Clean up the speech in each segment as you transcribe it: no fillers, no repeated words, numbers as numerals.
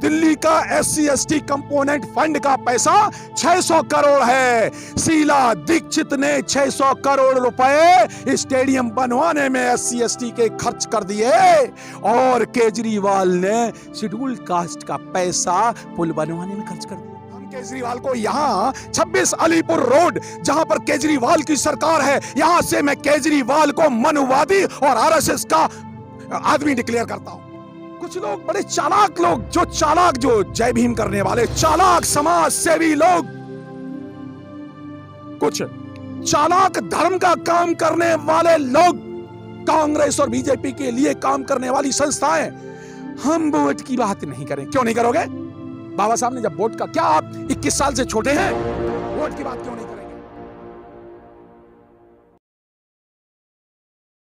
दिल्ली का SC/ST component fund का पैसा 600 करोड़ है। शीला दीक्षित ने 600 करोड़ रुपए स्टेडियम बनवाने में SC/ST के खर्च कर दिए और केजरीवाल ने शेड्यूल्ड कास्ट का पैसा पुल बनवाने में खर्च कर दिया। केजरीवाल को यहाँ 26 अलीपुर रोड, जहां पर केजरीवाल की सरकार है, यहां से मैं केजरीवाल को मनुवादी और RSS का आदमी डिक्लेयर करता हूं। कुछ लोग बड़े चालाक लोग, जो जय भीम करने वाले चालाक समाज सेवी लोग, कुछ चालाक धर्म का काम करने वाले लोग, कांग्रेस और बीजेपी के लिए काम करने वाली संस्थाएं, हम वोट की बात नहीं करें। क्यों नहीं करोगे? बाबा साहब ने जब वोट का, क्या आप 21 साल से छोटे हैं? वोट की बात क्यों नहीं करेंगे?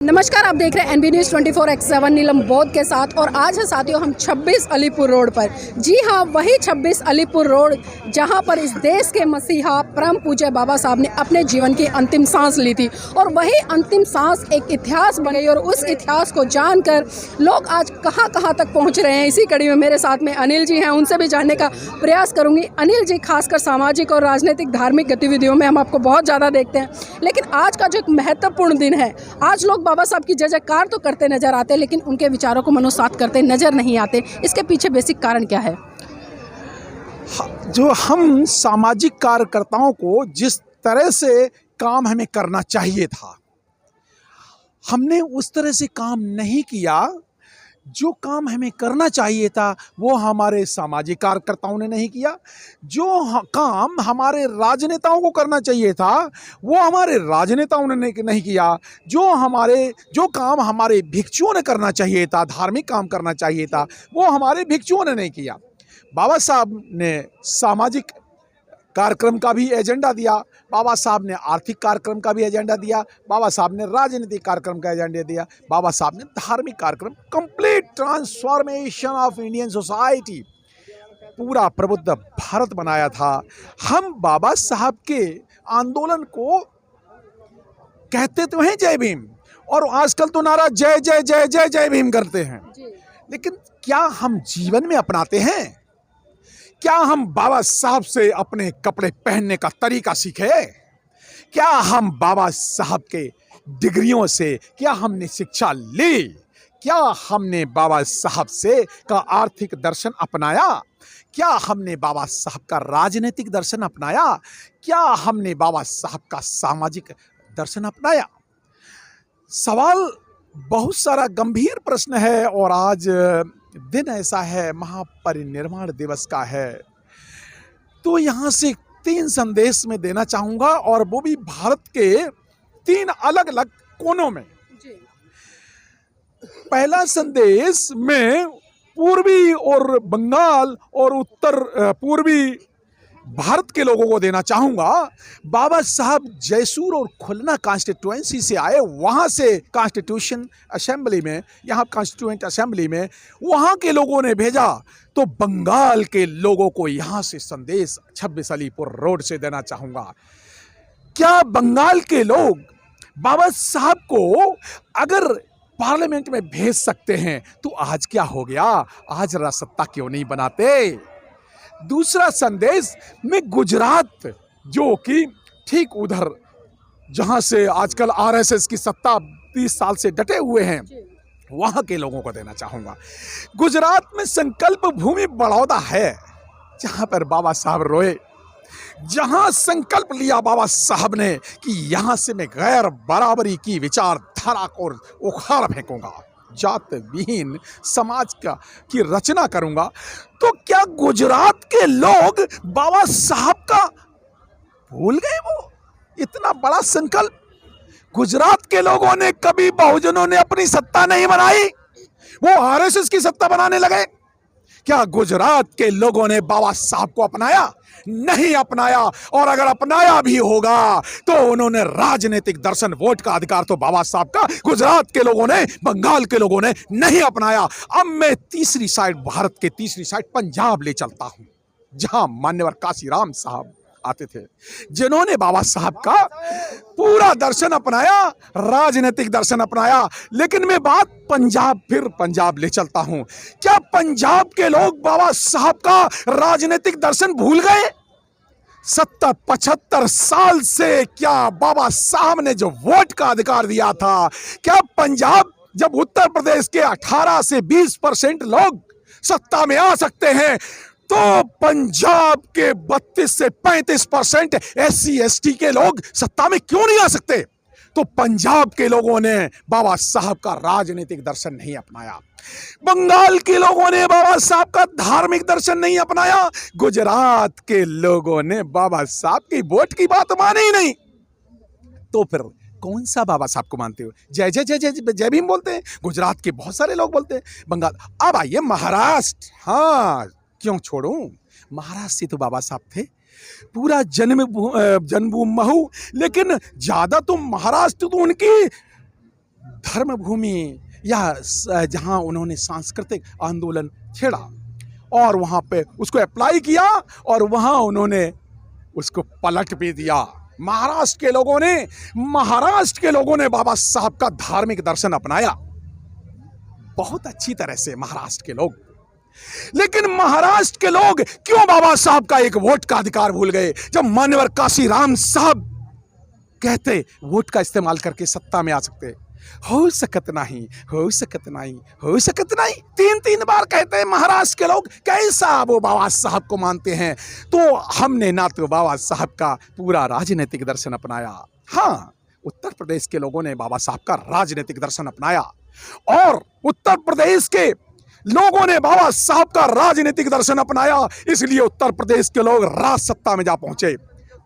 नमस्कार, आप देख रहे हैं NB News 24/7 नीलम बौद्ध के साथ। और आज है साथियों हम 26 अलीपुर रोड पर। जी हाँ, वही 26 अलीपुर रोड जहां पर इस देश के मसीहा परम पूज्य बाबा साहब ने अपने जीवन की अंतिम सांस ली थी। और वही अंतिम सांस एक इतिहास बन गई और उस इतिहास को जानकर लोग आज कहां कहां तक पहुंच रहे हैं। इसी कड़ी में मेरे साथ में अनिल जी हैं, उनसे भी जानने का प्रयास करूंगी। अनिल जी, खासकर सामाजिक और राजनीतिक धार्मिक गतिविधियों में हम आपको बहुत ज़्यादा देखते हैं, लेकिन आज का जो एक महत्वपूर्ण दिन है, आज लोग बाबा साहब की जय जयकार तो करते नजर आते हैं, लेकिन उनके विचारों को मनोसात करते नजर नहीं आते। इसके पीछे बेसिक कारण क्या है? जो हम सामाजिक कार्यकर्ताओं को जिस तरह से काम हमें करना चाहिए था, हमने उस तरह से काम नहीं किया। जो काम हमें करना चाहिए था वो हमारे सामाजिक कार्यकर्ताओं ने नहीं किया। जो काम हमारे राजनेताओं को करना चाहिए था वो हमारे राजनेताओं ने नहीं किया। जो काम हमारे भिक्षुओं ने करना चाहिए था, धार्मिक काम करना चाहिए था, वो हमारे भिक्षुओं ने नहीं किया। बाबा साहब ने सामाजिक कार्यक्रम का भी एजेंडा दिया, बाबा साहब ने आर्थिक कार्यक्रम का भी एजेंडा दिया, बाबा साहब ने राजनीतिक कार्यक्रम का एजेंडा दिया, बाबा साहब ने धार्मिक कार्यक्रम, complete transformation of Indian society, पूरा प्रबुद्ध भारत बनाया था। हम बाबा साहब के आंदोलन को कहते तो हैं जय भीम, और आजकल तो नारा जय जय जय जय जय भीम करते हैं, लेकिन क्या हम जीवन में अपनाते हैं? क्या हम बाबा साहब से अपने कपड़े पहनने का तरीका सीखे? क्या हम बाबा साहब के डिग्रियों से क्या हमने शिक्षा ली? क्या हमने बाबा साहब से का आर्थिक दर्शन अपनाया? क्या हमने बाबा साहब का राजनीतिक दर्शन अपनाया? क्या हमने बाबा साहब का सामाजिक दर्शन अपनाया? सवाल बहुत सारा गंभीर प्रश्न है, और आज दिन ऐसा है, महापरिनिर्वाण दिवस का है। तो यहाँ से 3 संदेश में देना चाहूँगा, और वो भी भारत के 3 अलग अलग कोनों में। पहला संदेश में पूर्वी और बंगाल और उत्तर पूर्वी भारत के लोगों को देना चाहूँगा। बाबा साहब जयसूर और खुलना कॉन्स्टिट्यूएंसी से आए, वहाँ से कॉन्स्टिट्यूशन असेंबली में, यहाँ कॉन्स्टिट्यूएंट असेंबली में वहाँ के लोगों ने भेजा, तो बंगाल के लोगों को यहाँ से संदेश 26 अलीपुर रोड से देना चाहूँगा। क्या बंगाल के लोग बाबा साहब को अगर पार्लियामेंट में भेज सकते हैं तो आज क्या हो गया? आज राजसत्ता क्यों नहीं बनाते? दूसरा संदेश में गुजरात, जो कि ठीक उधर जहां से आजकल RSS की सत्ता 30 साल से डटे हुए हैं, वहां के लोगों को देना चाहूंगा। गुजरात में संकल्प भूमि बड़ौदा है, जहां पर बाबा साहब रोए, जहां संकल्प लिया बाबा साहब ने कि यहां से मैं गैर बराबरी की विचारधारा को उखाड़ फेंकूंगा, जात विहीन समाज की रचना करूंगा। तो क्या गुजरात के लोग बाबा साहब का भूल गए? वो इतना बड़ा संकल्प गुजरात के लोगों ने कभी बहुजनों ने अपनी सत्ता नहीं बनाई, वो RSS की सत्ता बनाने लगे। क्या गुजरात के लोगों ने बाबा साहब को अपनाया? नहीं अपनाया। और अगर अपनाया भी होगा तो उन्होंने राजनीतिक दर्शन, वोट का अधिकार तो बाबा साहब का गुजरात के लोगों ने, बंगाल के लोगों ने नहीं अपनाया। अब मैं तीसरी साइड, भारत के तीसरी साइड पंजाब ले चलता हूं, जहां मान्यवर काशीराम साहब आते थे, जिन्होंने बाबा साहब का पूरा दर्शन अपनाया, राजनीतिक दर्शन अपनाया। लेकिन मैं बात फिर पंजाब ले चलता हूं। क्या पंजाब के लोग बाबा साहब का राजनीतिक दर्शन भूल गए? 75 साल से क्या बाबा साहब ने जो वोट का अधिकार दिया था, क्या पंजाब जब उत्तर प्रदेश के 18 से 20% लोग सत्ता में आ सकते हैं, तो पंजाब के 32 से 35% SC ST के लोग सत्ता में क्यों नहीं आ सकते? तो पंजाब के लोगों ने बाबा साहब का राजनीतिक दर्शन नहीं अपनाया, बंगाल के लोगों ने बाबा साहब का धार्मिक दर्शन नहीं अपनाया, गुजरात के लोगों ने बाबा साहब की वोट की बात मानी ही नहीं। तो फिर कौन सा बाबा साहब को मानते हो? जय जय जय जय जय भीम बोलते हैं, गुजरात के बहुत सारे लोग बोलते हैं, बंगाल। अब आइए महाराष्ट्र। हाँ, क्यों छोड़ूं, महाराष्ट्र से तो बाबा साहब थे, पूरा जन्मभूमि महू। लेकिन ज्यादा तो महाराष्ट्र तो उनकी धर्मभूमि, या जहां उन्होंने सांस्कृतिक आंदोलन छेड़ा और वहां पे उसको अप्लाई किया और वहां उन्होंने उसको पलट भी दिया। महाराष्ट्र के लोगों ने बाबा साहब का धार्मिक दर्शन अपनाया बहुत अच्छी तरह से, महाराष्ट्र के लोग। लेकिन महाराष्ट्र के लोग क्यों बाबा साहब का एक वोट का अधिकार भूल गए? जब मान्यवर काशीराम साहब कहते वोट का इस्तेमाल करके सत्ता में आ सकते, हो सकत नहीं, हो सकत नहीं, हो सकत नहीं, 3 बार कहते हैं महाराष्ट्र के लोग। कैसा वो बाबा साहब को मानते हैं? तो हमने ना तो बाबा साहब का पूरा राजनीतिक दर्शन अपनाया, हाँ, उत्तर प्रदेश के लोगों ने बाबा साहब का राजनीतिक दर्शन अपनाया और उत्तर प्रदेश के लोगों ने बाबा साहब का राजनीतिक दर्शन अपनाया, इसलिए उत्तर प्रदेश के लोग राज सत्ता में जा पहुंचे।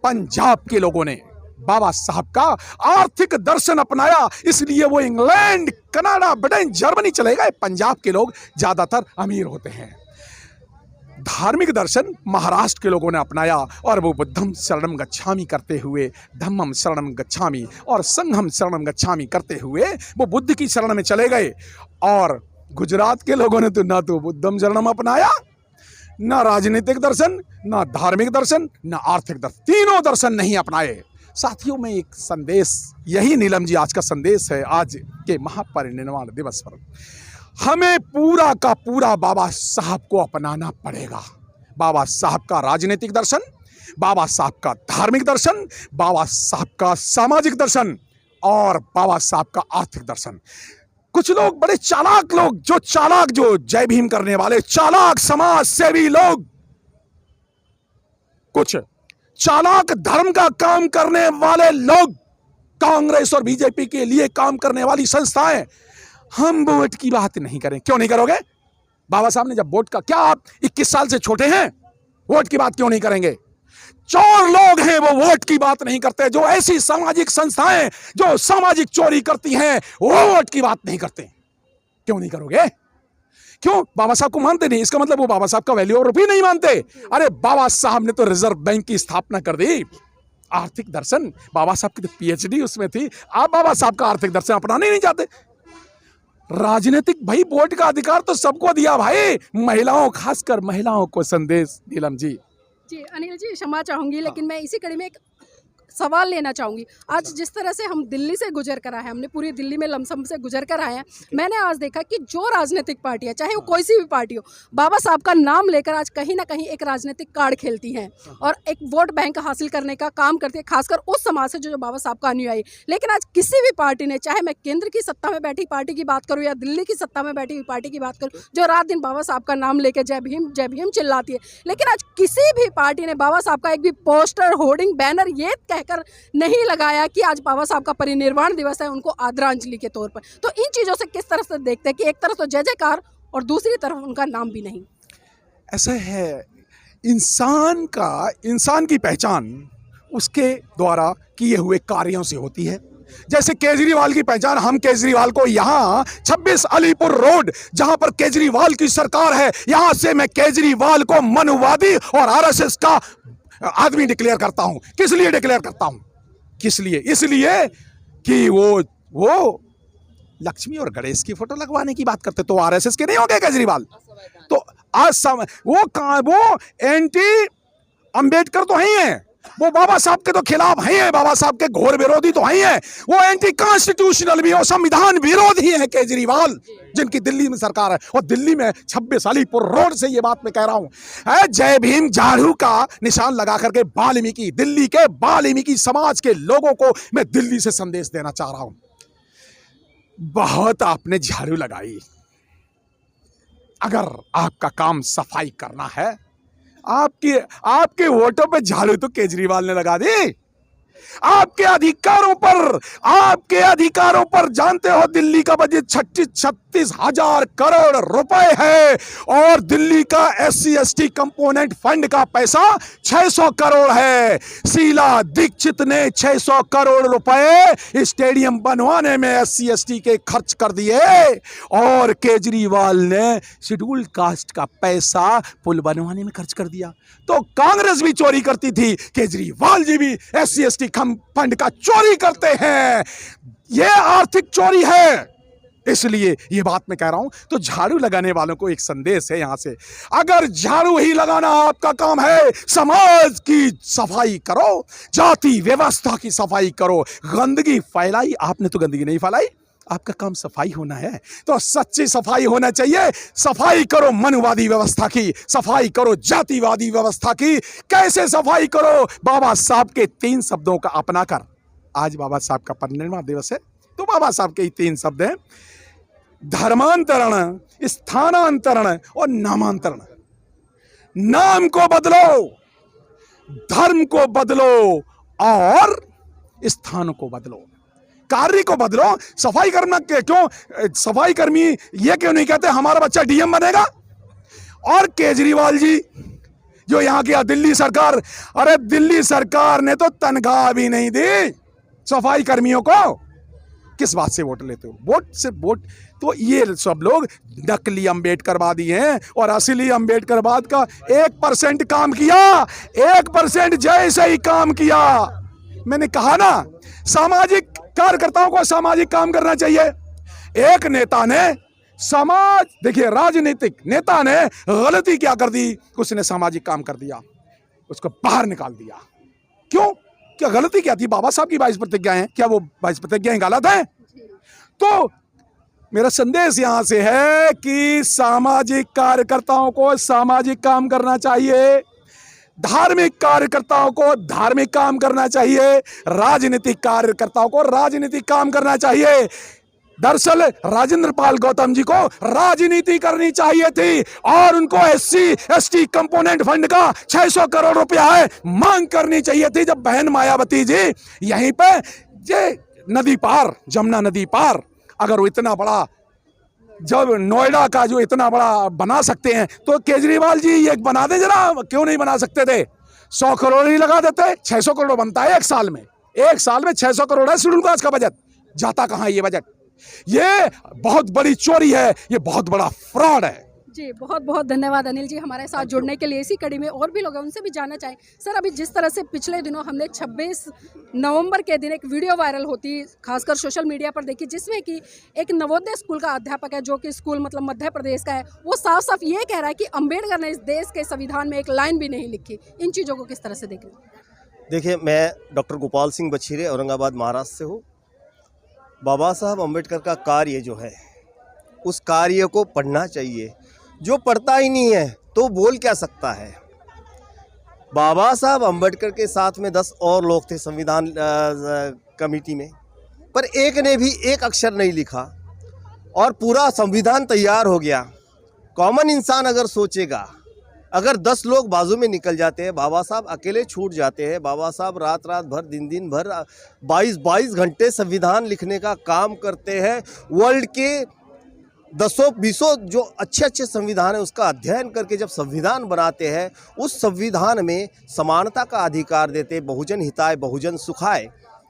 पंजाब के लोगों ने बाबा साहब का आर्थिक दर्शन अपनाया, इसलिए वो इंग्लैंड, कनाडा, ब्रिटेन, जर्मनी चले गए। पंजाब के लोग ज्यादातर अमीर होते हैं। धार्मिक दर्शन महाराष्ट्र के लोगों ने अपनाया और वो बुद्धम शरणम गच्छामि करते हुए, धम्मम शरणम गच्छामि और संघम शरणम गच्छामि करते हुए वो बुद्ध की शरण में चले गए। और गुजरात के लोगों ने तो ना तो बुद्धम शरणम अपनाया, ना राजनीतिक दर्शन, ना धार्मिक दर्शन, ना आर्थिक दर्शन, तीनों दर्शन नहीं अपनाए। साथियों में एक संदेश, यही नीलम जी आज का संदेश है। आज के महापरिनिर्वाण दिवस पर हमें पूरा का पूरा बाबा साहब को अपनाना पड़ेगा। बाबा साहब का राजनीतिक दर्शन, बाबा साहब का धार्मिक दर्शन, बाबा साहब का सामाजिक दर्शन और बाबा साहब का आर्थिक दर्शन। कुछ लोग बड़े चालाक लोग, जो जय भीम करने वाले चालाक समाज सेवी लोग, कुछ चालाक धर्म का काम करने वाले लोग, कांग्रेस और बीजेपी के लिए काम करने वाली संस्थाएं, हम वोट की बात नहीं करें। क्यों नहीं करोगे? बाबा साहब ने जब वोट का, क्या आप 21 साल से छोटे हैं? वोट की बात क्यों नहीं करेंगे? चोर लोग हैं, वो वोट की बात नहीं करते। जो ऐसी सामाजिक संस्थाएं जो सामाजिक चोरी करती हैं, वो वोट की बात नहीं करते। क्यों नहीं करोगे? क्यों? बाबा साहब को मानते नहीं, इसका मतलब वो बाबा साहब का वैल्यू और भी नहीं मानते। अरे बाबा साहब ने तो रिजर्व बैंक की स्थापना कर दी। आर्थिक दर्शन, बाबा साहब की तो PhD उसमें थी। आप बाबा साहब का आर्थिक दर्शन अपनाने नहीं चाहते। राजनीतिक भाई वोट का अधिकार तो सबको दिया भाई, महिलाओं, खासकर महिलाओं को संदेश। नीलम जी अनिल जी क्षमा चाहूंगी, लेकिन मैं इसी कड़ी में एक सवाल लेना चाहूँगी। आज जिस तरह से हम दिल्ली से गुजर कर आए हैं, हमने पूरी दिल्ली में लमसम से गुजर कर आए हैं, मैंने आज देखा कि जो राजनीतिक पार्टियाँ, चाहे वो कोई सी भी पार्टी हो, बाबा साहब का नाम लेकर आज कहीं ना कहीं एक राजनीतिक कार्ड खेलती हैं और एक वोट बैंक हासिल करने का काम करती है, खासकर उस समाज से जो बाबा साहब का अनुयायी। लेकिन आज किसी भी पार्टी ने, चाहे मैं केंद्र की सत्ता में बैठी पार्टी की बात करूँ या दिल्ली की सत्ता में बैठी हुई पार्टी की बात करूँ, जो रात दिन बाबा साहब का नाम लेकर जय भीम चिल्लाती है, लेकिन आज किसी भी पार्टी ने बाबा साहब का एक भी पोस्टर, होर्डिंग, बैनर ये कहकर नहीं लगाया कि आज बाबा साहब का परिनिर्वाण दिवस है, उनको आदरांजलि के तौर पर। तो इन चीज़ों से किस तरह से देखते हैं कि एक तरफ तो जय जयकार और दूसरी तरफ उनका नाम भी नहीं? ऐसा है, इंसान की पहचान उसके द्वारा किए हुए कार्यों से होती है। जैसे केजरीवाल की पहचान, हम केजरीवाल को यहाँ 26 अलीपुर रोड, जहां पर केजरीवाल की सरकार है, यहां से मैं केजरीवाल को मनुवादी और RSS का आदमी डिक्लेयर करता हूं। किस लिए डिक्लेयर करता हूं? किस लिए? इसलिए कि वो लक्ष्मी और गणेश की फोटो लगवाने की बात करते, तो RSS के नहीं हो गए केजरीवाल? तो आज वो एंटी अंबेडकर तो ही है, वो बाबा साहब के तो खिलाफ हैं, बाबा साहब के घोर विरोधी तो हैं, वो एंटी कॉन्स्टिट्यूशनल भी और संविधान विरोधी हैं केजरीवाल, जिनकी दिल्ली में सरकार है। और दिल्ली में 26 अलीपुर रोड से ये बात मैं कह रहा हूं, जय भीम झाड़ू का निशान लगा करके वाल्मीकि, दिल्ली के वाल्मीकि समाज के लोगों को मैं दिल्ली से संदेश देना चाह रहा हूं, बहुत आपने झाड़ू लगाई, अगर आपका काम सफाई करना है, आपके वोटों पे झाड़ू तो केजरीवाल ने लगा दी। आपके अधिकारों पर जानते हो दिल्ली का बजट 36,000 करोड़ रुपए है, और दिल्ली का SC/ST कंपोनेंट फंड का पैसा 600 करोड़ है। शीला दीक्षित ने 600 करोड़ रुपए स्टेडियम बनवाने में SC/ST के खर्च कर दिए, और केजरीवाल ने शेड्यूल्ड कास्ट का पैसा पुल बनवाने में खर्च कर दिया। तो कांग्रेस भी चोरी करती थी, केजरीवाल जी भी SC/ST फंड का चोरी करते हैं। यह आर्थिक चोरी है, इसलिए ये बात मैं कह रहा हूं। तो झाड़ू लगाने वालों को एक संदेश है यहां से, अगर झाड़ू ही लगाना आपका काम है, समाज की सफाई करो, जाति व्यवस्था की सफाई करो। गंदगी फैलाई आपने तो गंदगी नहीं फैलाई, आपका काम सफाई होना है तो सच्ची सफाई होना चाहिए। सफाई करो मनुवादी व्यवस्था की, सफाई करो जातिवादी व्यवस्था की। कैसे सफाई करो? बाबा साहब के 3 शब्दों का अपनाकर, आज बाबा साहब का परिनिर्वाण दिवस है, तो बाबा साहब के 3 शब्द हैं, धर्मांतरण, स्थानांतरण और नामांतरण। नाम को बदलो, धर्म को बदलो और स्थान को बदलो, कार्य को बदलो। सफाई करना क्यों, सफाई कर्मी ये क्यों नहीं कहते हमारा बच्चा DM बनेगा? और केजरीवाल जी जो यहाँ की दिल्ली सरकार, अरे दिल्ली सरकार ने तो तनख्वाह भी नहीं दी सफाई कर्मियों को। किस बात से वोट लेते हो? वोट से वोट। तो ये सब लोग नकली अम्बेडकरवादी हैं, और असली अम्बेडकरवाद का 1% काम किया, 1% जैसे ही काम किया। मैंने कहा ना, सामाजिक कार्यकर्ताओं को सामाजिक काम करना चाहिए। एक नेता ने समाज, देखिए राजनीतिक नेता ने गलती क्या कर दी, उसने सामाजिक काम कर दिया, उसको बाहर निकाल दिया। क्यों? क्या गलती क्या थी? बाबा साहब की 22 प्रतिज्ञाएं, क्या वो 22 प्रतिज्ञाएं गलत हैं? तो मेरा संदेश यहां से है कि सामाजिक कार्यकर्ताओं को सामाजिक काम करना चाहिए, धार्मिक कार्यकर्ताओं को धार्मिक काम करना चाहिए, राजनीतिक कार्यकर्ताओं को राजनीतिक काम करना चाहिए। दरअसल राजेंद्र पाल गौतम जी को राजनीति करनी चाहिए थी, और उनको SC/ST कंपोनेंट फंड का 600 करोड़ रुपया है मांग करनी चाहिए थी। जब बहन मायावती जी यहीं पे ये नदी पार, जमुना नदी पार, अगर वो इतना बड़ा, जब नोएडा का जो इतना बड़ा बना सकते हैं, तो केजरीवाल जी ये बना दे जरा, क्यों नहीं बना सकते थे? 100 करोड़ ही लगा देते, 600 करोड़ बनता है एक साल में। 600 करोड़ है शेड्यूल कास्ट का बजट, जाता कहाँ है ये बजट? ये बहुत बड़ी चोरी है, ये बहुत बड़ा फ्रॉड है। जी, बहुत बहुत धन्यवाद अनिल जी हमारे साथ जुड़ने के लिए। इसी कड़ी में और भी लोग हैं, उनसे भी जानना चाहें। सर, अभी जिस तरह से पिछले दिनों हमने 26 नवंबर के दिन एक वीडियो वायरल होती, खासकर सोशल मीडिया पर देखी, जिसमें कि एक नवोदय स्कूल का अध्यापक है, जो कि स्कूल मतलब मध्य प्रदेश का है, वो साफ साफ ये कह रहा है कि अम्बेडकर ने इस देश के संविधान में एक लाइन भी नहीं लिखी। इन चीज़ों को किस तरह से देख रहे हैं? देखिए, मैं डॉक्टर गोपाल सिंह बछीरे, औरंगाबाद, महाराष्ट्र से हूँ। बाबा साहब अम्बेडकर का कार्य जो है, उस कार्य को पढ़ना चाहिए। जो पढ़ता ही नहीं है तो बोल क्या सकता है? बाबा साहब अम्बेडकर के साथ में 10 और लोग थे संविधान कमेटी में, पर एक ने भी एक अक्षर नहीं लिखा और पूरा संविधान तैयार हो गया। कॉमन इंसान अगर सोचेगा, अगर 10 लोग बाजू में निकल जाते हैं, बाबा साहब अकेले छूट जाते हैं। बाबा साहब रात रात भर, दिन दिन भर 22 घंटे संविधान लिखने का काम करते हैं। वर्ल्ड के 10-20 जो अच्छे संविधान है उसका अध्ययन करके जब संविधान बनाते हैं, उस संविधान में समानता का अधिकार देते, बहुजन हिताय बहुजन सुखाय,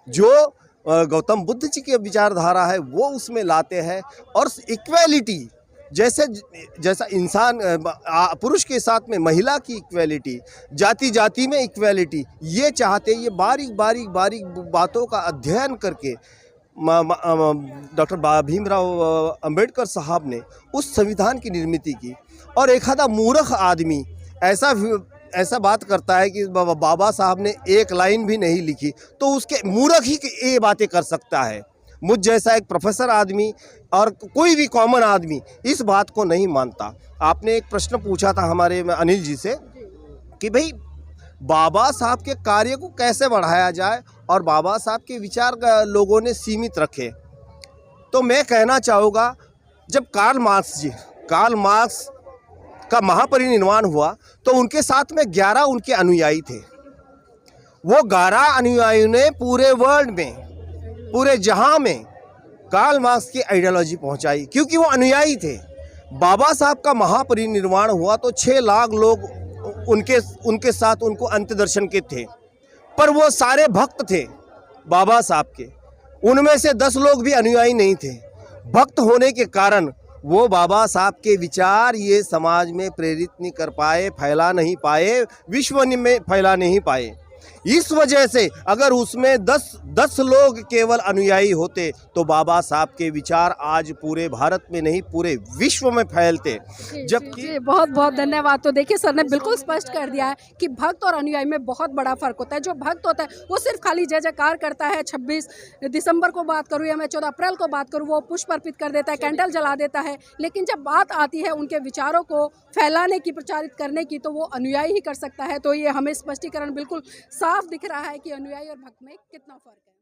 जो गौतम बुद्ध जी की विचारधारा है वो उसमें लाते हैं। और इक्वेलिटी, जैसा इंसान पुरुष के साथ में महिला की इक्वेलिटी, जाति जाति में इक्वेलिटी, ये चाहते, ये बारीक बातों का अध्ययन करके डॉक्टर भीमराव अंबेडकर साहब ने उस संविधान की निर्मित की। और एक आधा मूर्ख आदमी ऐसा ऐसा बात करता है कि बाबा साहब ने एक लाइन भी नहीं लिखी, तो उसके मूर्ख ही ये बातें कर सकता है। मुझ जैसा एक प्रोफेसर आदमी और कोई भी कॉमन आदमी इस बात को नहीं मानता। आपने एक प्रश्न पूछा था हमारे अनिल जी से कि भाई बाबा साहब के कार्य को कैसे बढ़ाया जाए और बाबा साहब के विचार लोगों ने सीमित रखे। तो मैं कहना चाहूँगा, जब कार्ल मार्क्स का महापरिनिर्वाण हुआ तो उनके साथ में 11 उनके अनुयायी थे। वो 11 अनुयायियों ने पूरे वर्ल्ड में, पूरे जहां में कार्ल मार्क्स की आइडियोलॉजी पहुंचाई, क्योंकि वो अनुयायी थे। बाबा साहब का महापरिनिर्वाण हुआ तो 6 लाख लोग उनके साथ उनको अंत्य दर्शन के थे, पर वो सारे भक्त थे बाबा साहब के। उनमें से 10 लोग भी अनुयायी नहीं थे। भक्त होने के कारण वो बाबा साहब के विचार ये समाज में प्रेरित नहीं कर पाए, फैला नहीं पाए, विश्व में फैला नहीं पाए। इस वजह से अगर उसमें 10 लोग केवल अनुयायी होते तो बाबा साहब के विचार आज पूरे भारत में नहीं पूरे विश्व में फैलते। जबकि बहुत बहुत धन्यवाद। तो देखिए सर ने बिल्कुल स्पष्ट कर दिया है कि भक्त और अनुयायी में बहुत बड़ा फर्क होता है। जो भक्त होता है वो सिर्फ खाली जय जयकार करता है। 26 दिसंबर को बात करूँ या मैं 14 अप्रैल को बात करूँ, वो पुष्प अर्पित कर देता है, कैंडल जला देता है। लेकिन जब बात आती है उनके विचारों को फैलाने की, प्रचारित करने की, तो वो अनुयायी ही कर सकता है। तो ये हमें स्पष्टीकरण बिल्कुल साफ दिख रहा है कि अनुयायी और भक्त में कितना फर्क है।